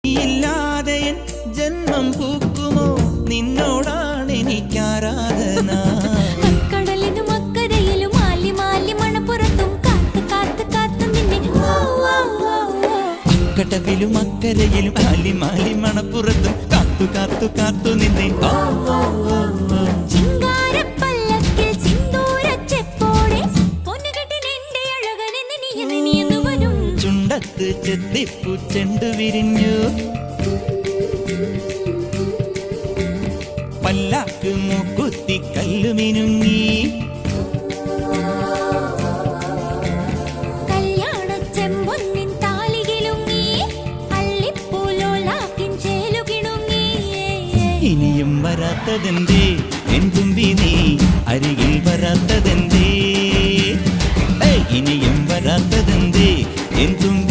ഇല്ലാതെ ജന്മം പൂക്കുമോ നിന്നോടാണ് എനിക്കാരാധന. കടലിനും അക്കരയിലും മാലി മാലി മണപ്പുറത്തും കാത്തു കാത്തു കാത്തു നിന്നെ. കടവിലും അക്കരയിലും മാലി മാലി മണപ്പുറത്തും കാത്തു കാത്തു കാത്തു നിന്നെ. ചിങ്കാരപ്പല്ലക്കിൽ സിന്ദൂരച്ചെപ്പോടെ പൊന്നുകെട്ടിനെന്റെ അഴകനെ നിനിയെന്നു വരും. ചുണ്ടത്ത് ചെത്തിപ്പൂ ചെണ്ടു വിരിഞ്ഞു, പല്ലാക്ക് മൂക്കുത്തി കല്ലുമിനുങ്ങി. കല്യാണച്ചെമ്പൊന്നിൻ താലികിലുങ്ങി, അള്ളിപ്പൂലോലാക്കിൻ ചേലുകിണുങ്ങി. ഇനിയും വരാത്തതെന്തേ എൻ തുമ്പി നീ അരികിൽ വരാത്തതെന്തേ? ഇനിയും വരാത്തതെന്തേ എൻ തുമ്പി